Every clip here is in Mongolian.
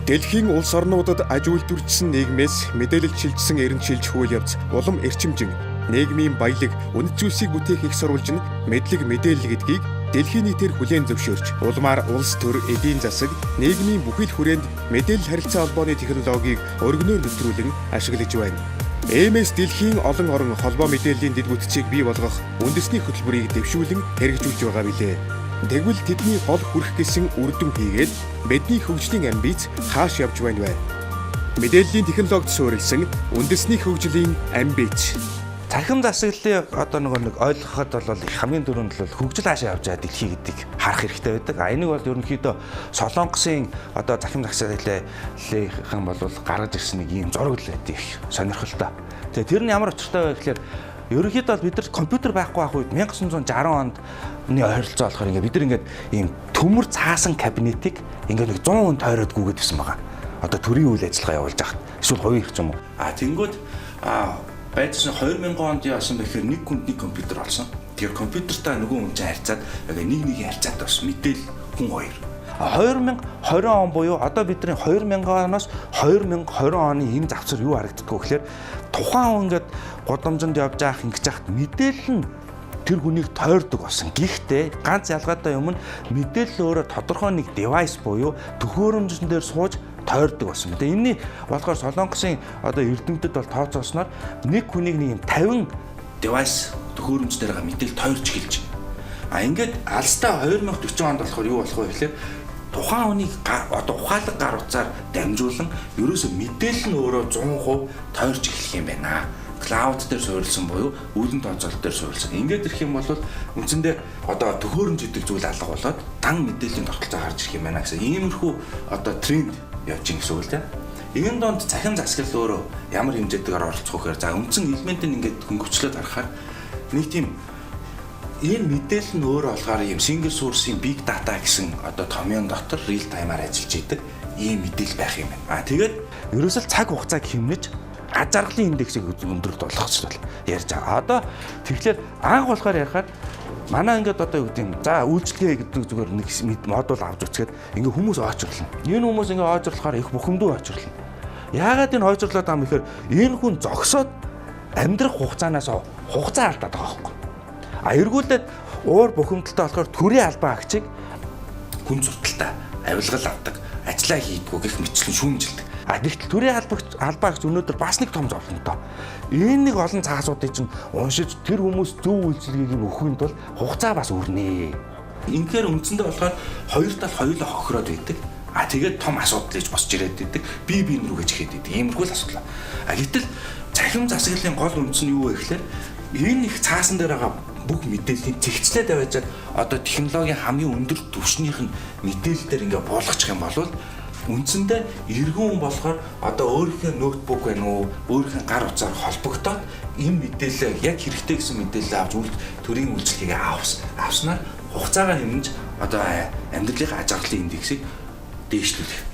Дэлхийн улс орнуудад аж үйлдвэрчсэн нийгмээс мэдээлэл шилжсэн эренчилж хөвөл явц улам эрчимжин нийгмийн баялаг үнэт зүйлсийг бүтээх их сурвалж нь мэдлэг мэдээлэл гэдгийг дэлхийн нийтээр хүлээн зөвшөөрч улмаар улс төр эдийн засаг нийгмийн бүхэл хүрээнд мэдээлэл харилцаа холбооны технологиг өргөнөөр нэвтрүүлэн ашиглаж байна. Иймээс дэлхийн олон орон холбоо мэдээллийн дэд бүтцийг бий болгох үндэсний хөтөлбөрийг дэвшүүлэн хэрэгжүүлж байгаа билээ. Тэгвэл тэдний гол хүрэх гэсэн үр дүн хийгээд бидний хөгжлийн амбиц хааш явж байна вэ? Мэдээллийн технологид суурилсан үндэсний хөгжлийн амбиц. Цахим засаглалыг нэг ойлгоход бол хамгийн түрүүнд бол хөгжил хаашаа явж байгаа дэлхий гэдгийг харах хэрэгтэй байдаг. Энийг бол ерөнхийдөө Солонгосын цахим засаглалын бол гаргаж ирсэн нэг ийм зураг л байдаг их сонирхолтой. Тэгээ тэр нь ямар учиртай вэ гэхээр ерөнхийдөө бид нар компьютер байхгүй байх үед 1960 онд ойролцоо болохоор бид нар ийм төмөр цаасан кабинетыг нэг 100 хүн тойроод гүгээд байсан байгаа. Төрийн үйл ажиллагаа явуулж байхад эсвэл хувийн их юм уу? Тэнгүүд байдсан 2000 онд яасан бэхээр нэг хүнд нэг компьютер олсон. Тэр компьютертай нөгөө хүн чинь харьцаад нэг харьцаад бас мэдээл хүн хоёр. 2020 он буюу бидний 2000 оноос 2020 оны энэ завцар юу харагддаг вэ гэхээр тухайн хүн годамжинд явж байхад мэдээлэл нь тэр хүнийг тойрдог болсон. Гэхдээ ганц ялгаатай юм нь мэдээлэл өөрөө тодорхой нэг девайс буюу төхөөрөмжн дээр сууж тойрдог болсон. Тэгээ энэний болохоор Солонгосын эрдэмтэд бол тооцоосноор нэг хүнийг нэг 50 девайс төхөөрөмж дээр мэдээлэл тойрч эхэлж байна. Ингээд алстаа 2040 онд болохоор юу болох вэ гэхээр тухайн хүнийг ухаалаг гар утсаар дамжуулан ерөөсөө мэдээлэл нь өөрөө 100% тойрч эхлэх юм байна. Клауд дээр суурилсан буюу үүлэн тооцоолол дээр суурилсан. Ингээд ирэх юм бол үндсэндээ төхөөрөмж гэдэг зүйл алга болоод дан мэдээллийн тогтолцоо гарч ирэх юм байна гэсэн иймэрхүү тренд явж ийн гэсэн үг л дээ. Энэ донд цахим засаглал өөрөө ямар хэмжээтэйгээр оролцох вэ гэхээр үндсэн элементийн хөнгөвчлөөд харахаар нэг тийм энэ мэдээлэл нь өөрөө болохоор ийм single source-ийн big data гэсэн томьёон дотор real time-аар ажиллаж идэг ийм мэдээлэл байх юм байна. Тэгээд ерөөсөө цаг хугацааг хэмнэж аж аргалын индексийг өндөрт болгох зүйл ярьж байгаа. Тэгэхээр анх болохоор ярихаар манай юу гэдэг юм. За үйлчлэгээ гэдэг зүгээр нэг модуль авч үзэхэд хүмүүс очрлоо. Энэ хүмүүс очрлохоор их бухимдуу очрлоо. Яагаад энэ очрлоод байгаа юм гэхээр энэ хүн зогсоод амьдрах хугацаанаас хугацаа алдаад байгаа байхгүй. Эргүүлээд уур бухимдалтай болохоор төрийн албан агчийг хүн зурталтай авилгал авдаг, ажиллаа хийдгүү гэх мэтлэн шүүмжилдэг. Гэхдээ төрийн албан агч өнөөдөр бас нэг том зовлонтой. Энэ нэг олон цаасуудыг чинь уншиж тэр хүмүүс зөв үйлчилгээг өгөхийн тулд хугацаа бас өрнэ. Инхээр үндсэндээ болохоор хоёр тал хоёулаа хохироод байдаг. Тэгээд том асуудал гэж босч ирээд байдаг. Би рүү гэж ихэд байдаг. Иймэрхүү л асуудал. Гэтэл цахим засаглалын гол үндэс нь юу вэ гэхээр энэ их цаасан дээр байгаа бүх мэдээллийн зэгцлээд аваачаад технологийн хамгийн өндөр түвшнийх нь мэдээлэл дээр буулгачих юм бол үндсэндээ эргэн хүн болохоор өөрийнхөө ноутбук байна уу өөрийнхөө гар утсаар холбогдоод энэ мэдээлэл яг хэрэгтэй гэсэн мэдээлэл авч төрийн үйлчлэгийг авснаар хугацаагаа хэмнэж амьдралынхаа аж аргалын индексийг дээшлүүлэх.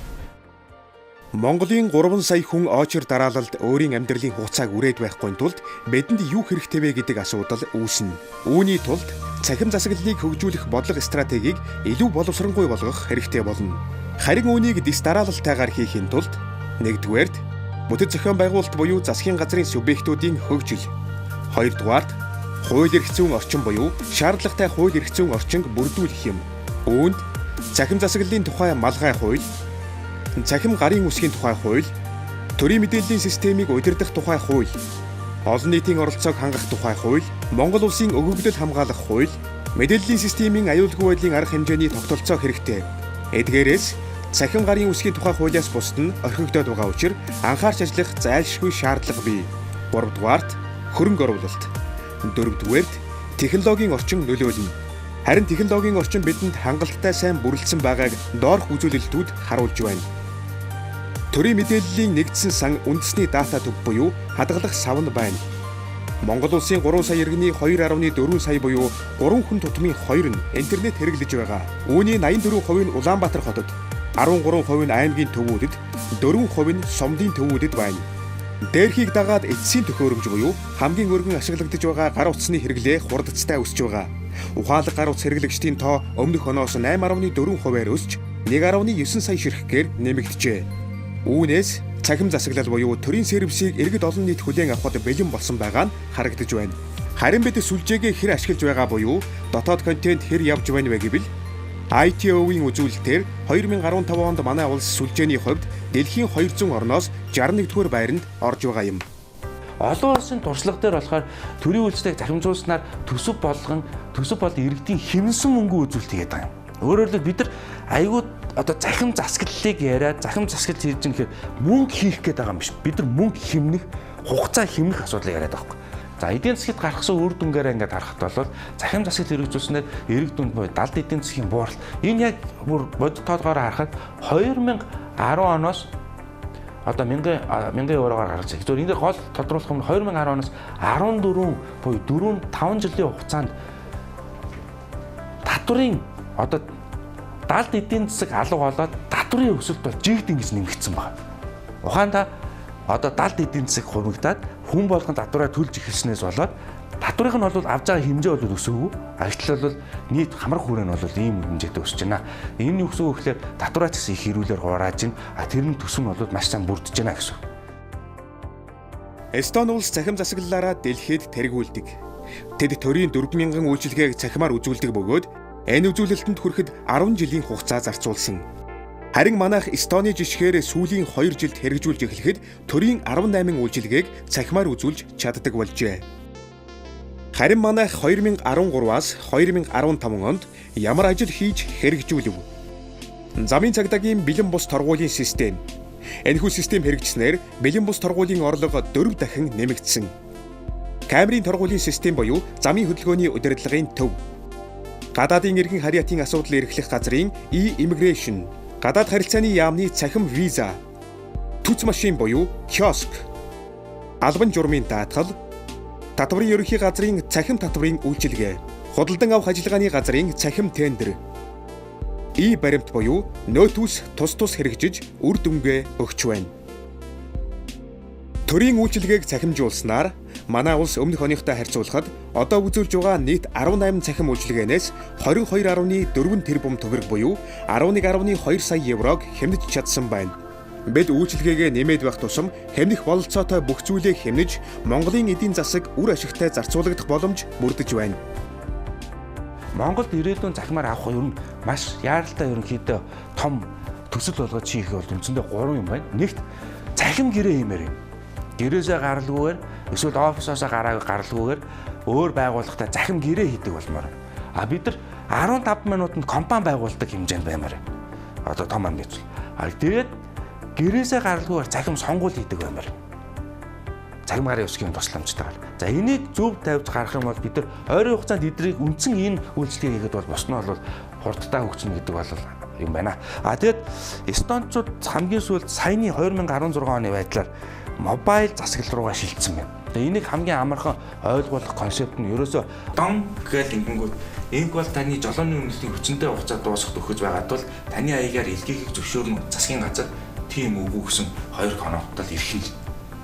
Монголын 3 сая хүн очир дараалалд өөрийн амьдралын хугацааг үрээд байхгүй тулд бидэнд юу хэрэгтэй вэ гэдэг асуудал үүснэ. Үүний тулд цахим засаглалыг хөгжүүлэх бодлого стратегийг илүү боловсронгуй болгох хэрэгтэй болно. Харин үүнийг дис дараалалтайгаар хийхин тулд нэгдүгээрт бүтэц зохион байгуулалт буюу засгийн газрын субъектуудын хөгжил. Хоёрдугаарт хууль эрх зүйн орчин буюу шаардлагатай хууль эрх зүйн орчинг бүрдүүлэх юм. Үүнд цахим засаглалын тухай малгай хууль, цахим гарын үсгийн тухай хууль, төрийн мэдээллийн системийг удирдах тухай хууль, олон нийтийн оролцоог хангах тухай хууль, Монгол улсын өгөгдөл хамгаалах хууль, мэдээллийн системийн аюулгүй байдлын арга хэмжээний тогтолцоо хэрэгтэй. Эдгээрээс цахим гарын үсгийн тухай хуулиас бусд нь орхигдоод байгаа учраас анхаарч ажиллах зайлшгүй шаардлага бий. 3-дугаарт хөрөнгө оруулалт. 4-дүгээрт технологийн орчин нөлөөлнө. Харин технологийн орчин бидэнд хангалттай сайн бүрэлдсэн байгааг доорх үзүүлэлтүүд харуулж байна. Төрийн мэдээллийн нэгдсэн сан үндэсний дата төв буюу хадгалах сав нь байна. Монгол улсын 3 сая иргэний 2.4 сая буюу 3 хүн тутмын 2 нь интернет хэрэглэж байгаа. Үүний 84% нь Улаанбаатар хотод, 13% нь аймгийн төвүүдэд, 4% нь сумдын төвүүдэд байна. Дээрхийг дагаад эцсийн төхөөрөмж буюу хамгийн өргөн ашиглагдаж байгаа гар утасны хэрэглээ хурдцтай өсөж байгаа. Ухаалаг гар утас хэрэглэгчдийн тоо өмнөх оноос 8.4%-аар өсч 1.9 сая ширхгээр нэмэгджээ. Үүнээс цахим засаглал буюу төрийн сервисийг иргэд олон нийт хүлээн авахд бэлэн болсон байгаа нь харагдаж байна. Харин бид сүлжээгээ хэр ашиглаж байгаа буюу дотоод контент хэр явж байна вэ гэвэл ITO-ийн үзүүлэлтээр 2015 онд манай улс сүлжээний хувьд дэлхийн 200 орноос 61-р байранд орж байгаа юм. Олон улсын туршлага дээр болохоор төрийн үйлчлэгийг захимжуулснаар төсөв болгон иргэдийн хэмнсэн мөнгө үзүүлэлт хийгээд байгаа юм. Өөрөөр хэлбэл бид нар айгүй одоо захим засаглалыг яриад захим засаглал хийж байгаа гэхээр мөнгө хийх гээд байгаа юм биш. Бид нар мөнгө хэмнэх, хугацаа хэмнэх асуудлыг яриад байгаа юм. За эдийн засгт гаргасан үр дүнгээр ингээд харахад бол захим засаглал хэрэгжүүлснээр эрэг дүнд буюу далд эдийн засгийн буурал энэ яг бүр бодит тоолгоор харахад 2010 оноос одоо 1000 евроор гаргаж байгаа. Зөв энэ гол тодруулах юм 2010 оноос 14 буюу 4-5 жилийн хугацаанд татврын одоо далд эдийн засаг алга болоод татврын өсөлт бол жигд ингэж нэмэгдсэн байна. Ухаандаа одоо далд эдийн засаг хурмигдаад хүн болгон татвараа төлж эхэлснээс болоод татврыг нь бол авж байгаа хэмжээ бол өсөөгүй. Ажил бол нийт хамрах хүрээ нь бол ийм хэмжээтэй өсөж байна. Энэ юу гэсэн үг гэхээр татвараа ч гэсэн их хэрүүлэр хурааж байна. Тэр нь төсөв нь бол маш сайн бүрдэж байна гэсэн. Эстони улс цахим засаглалаараа дэлхийд тэргүүлдэг. Тэд төрийн 4000 үйлчилгээг цахимаар үзүүлдэг бөгөөд энэ үзүүлэлтэнд хүрэхэд 10 жилийн хугацаа зарцуулсан. Харин манайх Эстоны жишгээр сүүлийн 2 жилд хэрэгжүүлж эхлэхэд төрийн 18 үйлчилгээг цахимаар үзүүлж чаддаг болжээ. Харин манайх 2013-аас 2015 онд ямар ажил хийж хэрэгжүүлв? Замын цагдаагийн бэлэн бус торгуулийн систем. Энэхүү систем хэрэгжснээр бэлэн бус торгуулийн орлого 4 дахин нэмэгдсэн. Камерын торгуулийн систем буюу замын хөдөлгөөний удирдлагын төв. Гадаадын эргэн харьяатын асуудал эрхлэх газрын e-immigration. Гадаад харилцааны яамны цахим виза, түц машин буюу киоск, албан журмын даатгал, татварын ерөнхий газрын цахим татварын үйлчилгээ, худалдан авах ажиллагааны газрын цахим тендер, баримт буюу нотус тус хэрэгжиж үр дүнгээ өгч байна. Төрийн үйлчилгээг цахимжуулснаар манай улс өмнөх оныхтой харьцуулахад одоо үзүүлж байгаа нийт 18 цахим үйлчилгээнээс 22.4 тэрбум төгрөг буюу 11.2 сая еврог хэмнэж чадсан байна. Бид үйлчилгээгээ нэмээд байх тусам хэмнэх бололцоотой бүх зүйлээ хэмнэж Монголын эдийн засаг үр ашигтай зарцуулагдах боломж бүрдэж байна. Монголд ирээдүйн захимаар авах юм маш яаралтай ерөнхийдөө том төсөл болгож хийх бол үндсэндээ 3 юм байна. Нэгт цахим гэрээ хиймээр юм. Гэрээсээ гаралгүйгээр эсвэл офисоосоо гаралгүйгээр өөр байгууллагатай захим гэрээ хийдэг болмоор. Бид нар 15 минутанд компани байгуулдаг хэмжээнд баймаар. Одоо том амжилт. Тэгээд гэрээсээ гаралгүйгээр захим сонгуул хийдэг баймаар. Захим гарын өсгийн тусламжтайгаар. За энийг зөв тавьж гарах юм бол бид нар ойрын хугацаанд эдрийг үндсэн энэ үйлчлэгийг хийгээд бол босны бол хурдтай хөгжинэ гэдэг бол юм байна. Тэгээд эстончууд хамгийн сүүлд саяны 2016 оны байдлаар мобайл засаглал руугаа шилжсэн байна. Тэгээ энийг хамгийн амархан ойлгох концепт нь ерөөсөө дон гэж ингэнгүүт инк бол таны жолооны үнэлтийн хүчинтэй хугацаа дуусгах төгөж байгаад бол таны аягаар илгээхийг зөвшөөрнө засгийн газар тийм үгүй гэсэн 2 конотод ирэх.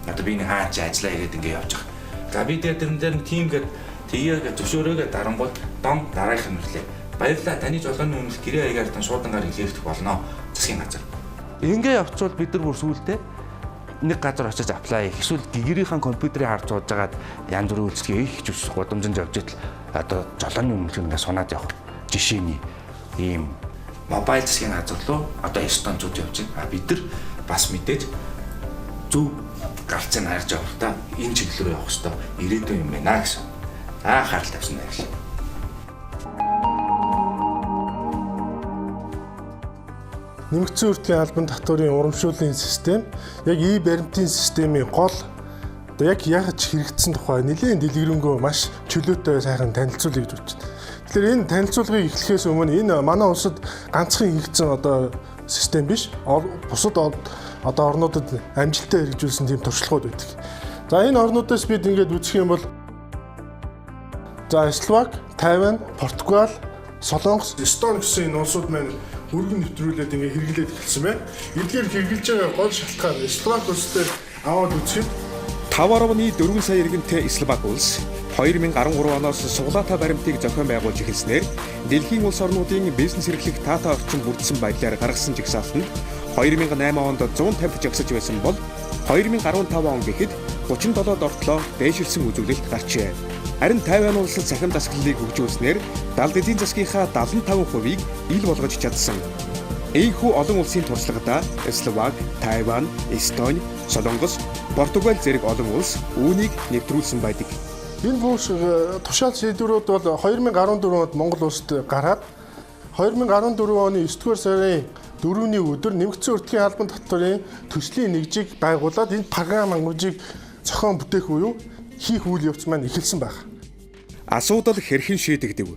Одоо би нэг хаач ажиллаа игээд ингэ явж байгаа. За би тэгээд тэрэн дээр тийм гээд тгийгээ зөвшөөрөөгээ дарангууд дон дараах юм хэлээ. Баярлалаа таны жолооны үнэлт гэрээ аягаар тань шуудангаар илгээх болно засгийн газар. Ингээ явцвал бид нар бүр сүултээ нэг газар очиж аплай хийх эсвэл гэрийнхэн компьютерийг харж сууж байгаад янз бүрийн үйлчлэгээ хийх зүс гудамжинд явж итэл одоо жолооны үнэлгээ ингээ сунаад явах жишээний ийм мобайл засгийн газар руу одоо эстонцууд явж байна. Бид нар бас мэдээж зөв гарцыг харж авах та энэ чиглэл рүү явах хэрэгтэй ирээдүйн юм байна гэсэн. Харал тавьсан байл. Нэмэгдсэн үртгийн албан татварын урамшууллын систем яг баримтын системийн гол одоо яг яаж хэрэгжсэн тухай нэлээд дэлгэрэнгүй маш чөлөөтэй сайхан танилцуулъя гэж бодож байна. Тэгэхээр энэ танилцуулгыг эхлэхээс өмнө энэ манай улсад ганцхан хийгдсэн одоо систем биш. Бусад одоо орнуудад амжилттай хэрэгжүүлсэн тийм туршлагууд байдаг. За энэ орнуудаас бид ингээд үзэх юм бол Словак, Тайвань, Португал, Солонгос, Эстони гэсэн энэ улсууд маань өргөн нэвтрүүлээд ингээ хэрэглээд эхэлсэн байна. Эдгээр хэрэгжилж байгаа гол шалтгаан Словак улстай аваад үзэхэд 5.4 сая иргэнтэй Словак улс 2013 оноос суглаатай баримтыг зохион байгуулж эхэлснээр дэлхийн улс орнуудын бизнес эрхлэх таатай орчин бүрдсэн байдлаар гаргасан жагсаалтанд 2008 онд 150 жагсаж байсан бол 2015 он гэхэд 37-д ортлоо дээшилсэн үзүүлэлт гарчээ. Харин Тайвань улс цахим засаглалыг хөгжүүлснээр далд эдийн засгийнхаа 75%-ийг ил болгож чадсан. Ийхүү олон улсын туршлагадаа Словак, Тайвань, Эстони, Солонгос, Португал зэрэг олон улс үүнийг нэвтрүүлсэн байдаг. Энэ бүх тушаал шийдвэрүүд бол 2014 онд Монгол улсад гараад 2014 оны 9-р сарын 4-ний өдөр нэмэгдсэн өртгийн албан татварын төслийн нэгжийг байгуулад энэ програм хангамжийг зохион бүтээх буюу хийх үйл явц маань эхэлсэн байна. Асуудал хэрхэн шийдэгдэв?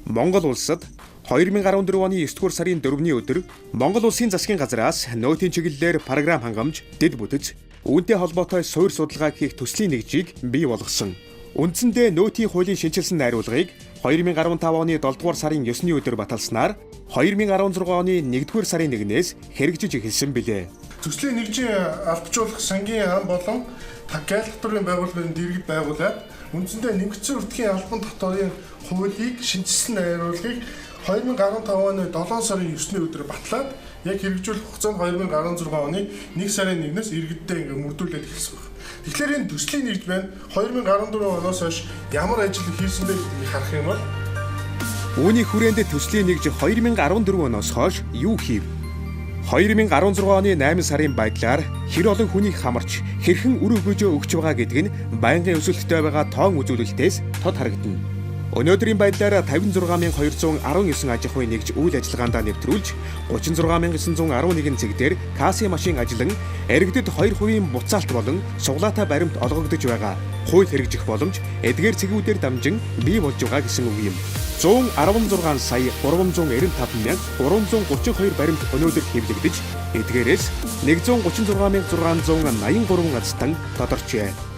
Монгол улсад 2014 оны 9-р сарын 4-ний өдөр Монгол улсын засгийн газраас нөөтийн чиглэлээр програм хангамж дэд бүтэж, үүнтэй холбоотой суурь судалгаа хийх төслийн нэгжийг бий болгосон. Үндсэндээ нөөтийн хуулийн шинжилсэн найруулгыг 2015 оны 7-р сарын 9-ний өдөр баталснаар 2016 оны 1-р сарын 1-ээс хэрэгжиж эхэлсэн билээ. Төслийн нэгжийн албажуулах сангийн ам болон гайл татварын байгууллагын дэргэд байгуулад үндсэндээ нэмэгдсэн өртгийн албан татварын хуулийг шинжилсэн найруулгыг 2015 оны 7 сарын 9-ний өдөр батлаад яг хэрэгжүүлэх хугацаанд 2016 оны 1 сарын 1-ээс иргэддээ мөрдүүлээд эхэлсэн байна. Тэгэхээр энэ төслийн нэгж байна 2014 оноос хойш ямар ажил хийсэн бэ гэдгийг харах юм бол үүний хүрээнд төслийн нэгж 2014 оноос хойш юу хийв? 2016 оны 8 сарын байдлаар хэр олон хүнийг хамарч хэрхэн үр өгөөжөө өгч байгаа гэдэг нь байнгын өсөлттэй байгаа тоон үзүүлэлтээс тод харагдана. Өнөөдрийн байдлаар 56219 аж ахуйн нэгж үйл ажиллагаандаа нэвтрүүлж 36911 цэг дээр касси машин ажиллан иргэдэд 2% буцаалт болон суглаатай баримт олгогдож байгаа. Хууль хэрэгжих боломж эдгээр цэгүүдээр дамжин бий болж байгаа гэсэн үг юм. 116 сая 395,332 баримт өнөөдөр хэвлэгдэж, эдгээрээс 136,683 азтан тодорчээ.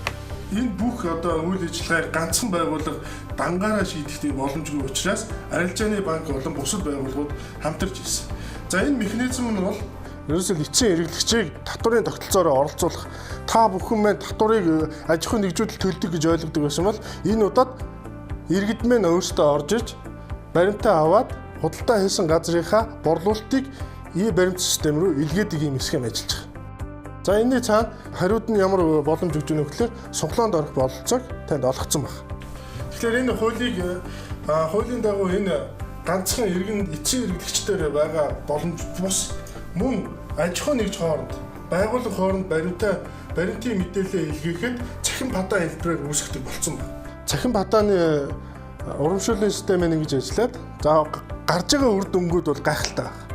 Энэ бүх үйл ажиллагааг ганцхан байгууллага дангаараа шийдэхдээ боломжгүй учраас арилжааны банк болон бусад байгууллагууд хамтарч ирсэн. За энэ механизм нь бол ерөөсөө эцсийн хэрэглэгчийг татварын тогтолцоороо оролцуулах, та бүхэн маань татварыг аж ахуйн нэгжүүдэд төлдөг гэж ойлгодог байсан бол энэ удаад иргэд маань өөрсдөө орж ирж баримтаа аваад худалдаа хийсэн газрынхаа борлуулалтыг баримт систем рүү илгээдэг юм схем ажиллаж байгаа. За энэний цаана хариуд нь ямар боломж өгч өгнө гэхээр суглаанд орох бололцоог танд олгоцсон байна. Тэгэхээр энэ хуулийн дагуу энэ ганцхан иргэн эцсийн хэрэглэгчдээр байгаа боломж бус мөн аж ахуйн нэгж хооронд байгууллага хооронд баримтын мэдээлэл илгээхэд цахим падаа хэлбэрээр үүсгдэг болсон байна. Цахим падааны урамшууллын систем ингэж ажиллаад за гарч байгаа үр дүнгууд бол гайхалтай байна.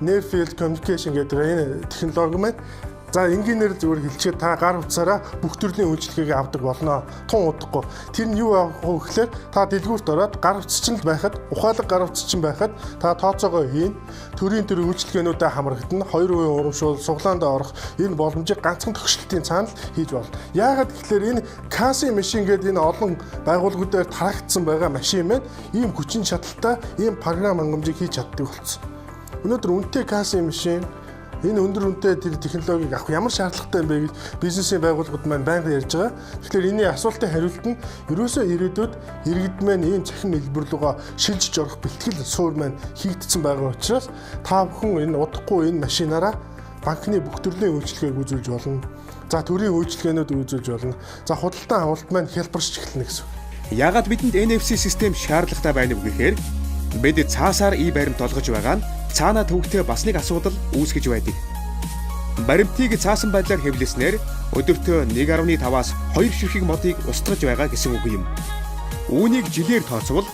Near Field Communication гэдэг энэ технологи маань за энгийнээр зүгээр хэлчихээ та гар утсаараа бүх төрлийн үйлчлэгийг авдаг болно. Тун удахгүй. Тэр нь юу авах вэ гэхээр та дэлгүүрт ороод гар утас чинь байхад ухаалаг гар утас чинь байхад та тооцоогоо хийн. Төрийн төр үйлчлэгээнүүдэд хамрагдана. 2% урамшуул, суглаанд орох энэ боломжийг ганцхан төгсөлтийн цаанал хийж болно. Яагаад гэхээр энэ касси машин гэдэг энэ олон байгууллагуудаар тараагдсан байгаа машин маань ийм хүчин чадалтай ийм програм хангамжийг хийж чаддаг болсон. Өнөөдөр үнэтэй касси машин энэ өндөр үнэтэй тэр технологиг авах ямар шаардлагатай юм бэ гэж бизнесийн байгууллагууд маань байнга ярьж байгаа. Тэгэхээр энэний асуултын хариулт нь ерөөсөө ирээдүйд иргэд маань ийм цахим хэлбэр рүүгээ шилжиж орох бэлтгэл суур маань хийгдсэн байгаа учраас та бүхэн энэ удахгүй энэ машинаараа банкны бүх төрлийн үйлчилгээг үзүүлж болно. За төрийн үйлчилгээнүүд үзүүлж болно. За худалдан авалт маань хялбарч эхэлнэ гэсэн. Яагаад бидэнд NFC систем шаардлагатай байна вэ гэхээр бид цаасаар баримт олгож байгаа нь цаана төвхтэй бас нэг асуудал үүсгэж байдаг. Баримтыг цаасан байдлаар хэвлэснээр өдөртөө 1.5-аас 2 ширхэг модыг устгаж байгаа гэсэн үг юм. Үүнийг жилээр тооцвол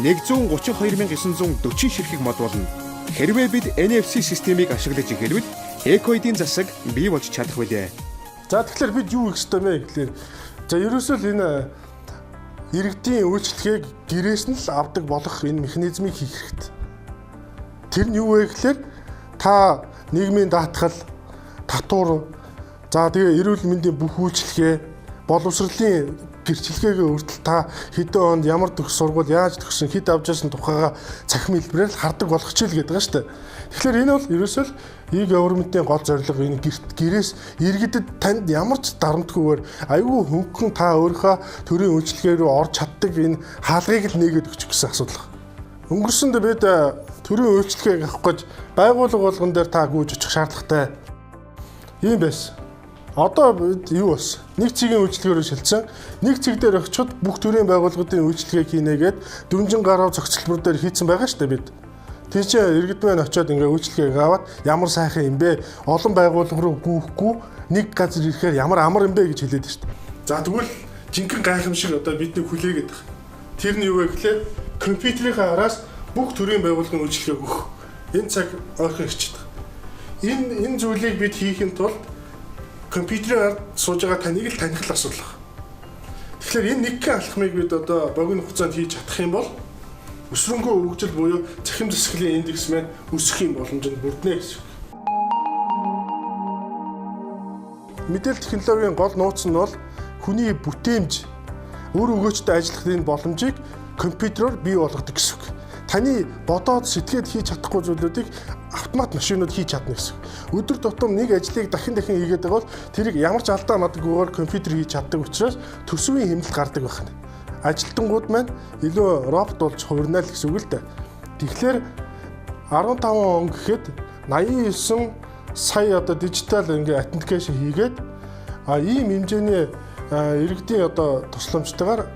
132,940 ширхэг мод болно. Хэрвээ бид NFC системийг ашиглаж эхэлвэл эко-эдийн засаг бий болж чадах билээ. За тэгэхээр бид юу хийх ёстой вэ гэхээр за ерөөсөө л энэ иргэдийн үйлчлэгийг гэрээс нь л авдаг болох энэ механизмыг хийх хэрэгтэй. Тэр нь юу вэ гэхээр та нийгмийн даатгал, татвар, за тэгээ эрүүл мэндийн бүх үйлчлэгээ, боловсролын гэрчлэгээгээ хүртэл та хэдэн онд ямар төгс сургууль яаж төгсөн, хэд авч яасан тухайга цахим хэлбэрээр л хардаг болох ч л гэдэг шүү дээ. Тэгэхээр энэ бол ерөөсөө л e-government-ийн гол зорилго энэ гэрээс иргэдэд танд ямар ч дарамтгүйгээр аюул хөнгөн та өөрийнхөө төрийн үйлчлэгээ рүү орж чаддаг энэ хаалгыг л нээгээд өгчих гэсэн асуудал. Өнгөрсөнд бид төрийн үйлчлэгийг авах гэж байгууллага болгон дээр та гүйж очих шаардлагатай. Ийм байсан. Одоо бид юу болсон? Нэг цэгийн үйлчлэгээр шилжсэн. Нэг цэг дээр очиход бүх төрийн байгууллагуудын үйлчлэгийг хийнэгээд 400 гаруй зохицолбор дээр хийцэн байгаа шүү дээ бид. Тэр чинь иргэдмэн очиод ингээ үйлчлэгийг аваад ямар сайхан юм бэ? Олон байгууллага руу гүйхгүй нэг газар ирэхээр ямар амар юм бэ гэж хэлээд шүү дээ. За тэгвэл жинхэнэ гайхамшиг одоо бидний хүлээгээд байгаа. Тэр нь юу вэ гэхлээр компьютерийн араас бүх төрийн байгууллагын үйлчлэгийг өгөх. Энэ цаг ойрхон ирчээд байгаа. Энэ зүйлийг бид хийхин тулд компьютерээр сууж байгаа таныг л таних л асуудал байна. Тэгэхээр энэ нэгэн алхмыг бид одоо богино хугацаанд хийж чадах юм бол өсрөнгөө хөгжил буюу цахим засаглалын индекс маань өсөх юм боломж нь бүрднэ гэсэн үг. Мэдээлэл технологийн гол нууц нь бол хүний бүтээмж өөр өгөөчтэй ажиллах энэ боломжийг компьютероор бий болгодог гэсэн үг. Таны бодоод сэтгэхэд хийж чадахгүй зүйлүүдийг автомат машинууд хийж чадна гэсэн. Өдөр тутам нэг ажлыг дахин хийгээд байгаа бол тэрийг ямар ч алдаа мадаггүйгээр компьютер хийж чаддаг учраас төсвийн хэмнэлт гардаг байна. Ажилтнууд маань илүү робот болж хувирнаа л гэсэн үг л дээ. Тэгэхээр 15 он гэхэд 89 сая одоо дижитал ингээ аутентикейшн хийгээд ийм хэмжээний иргэдийн одоо тусламжтайгаар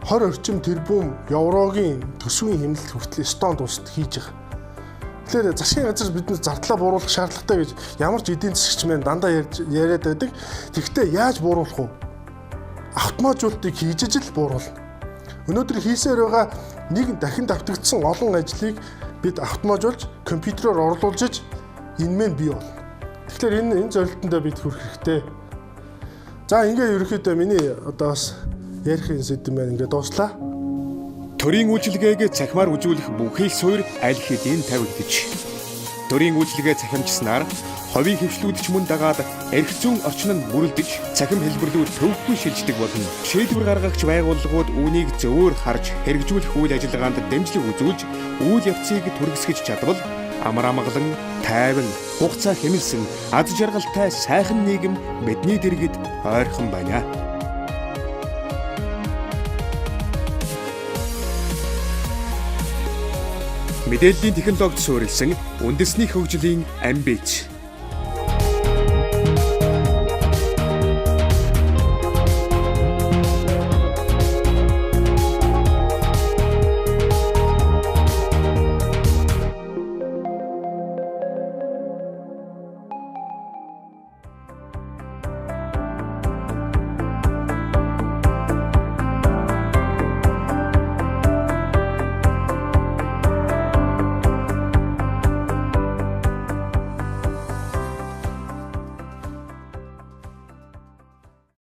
20 орчим тэрбум еврогийн төсвийн хэмнэлт хүртэл Эстонд улсад хийж байгаа. Тэгэхээр засгийн газар биднээс зардлаа бууруулах шаардлагатай гэж ямар ч эдийн засагч маань дандаа яриад байдаг. Тэгэхдээ яаж бууруулах вэ? Автоматжуулалтыг хийж ижил бууруулна. Өнөөдөр хийсээр байгаа нэг дахин давтагдсан олон ажлыг бид автоматжуулж компьютероор орлуулж энэ мэн бий болно. Тэгэхээр энэ зорилтондоо бид хүрэх хэрэгтэй. За ингээ ерөнхийдөө миний одоо бас ярих юм сэдв маань ингээ дууслаа. Төрийн үйлчилгээг цахимаар үзүүлэх бүхэл суурь аль хэдийн тавигдчих. Төрийн үйлчилгээ цахимжснаар ховийн хөвчлүүдч мөн дагаад эрх зүйн орчин нь бүрэлдэж цахим хэлбэрлүүд төвөггүй шилждэг болно. Шийдвэр гаргагч байгууллагууд үүнийг зөвөр харж хэрэгжүүлэх үйл ажиллагаанд дэмжлэг үзүүлж үйл явцыг түргэсгэж чадвал амар амгалан, тайван, хугацаа хэмнэлсэн аз жаргалтай сайхан нийгэм бидний дэргэд ойрхон байна. Мэдээллийн технологид суурилсан үндэсний хөгжлийн амбиц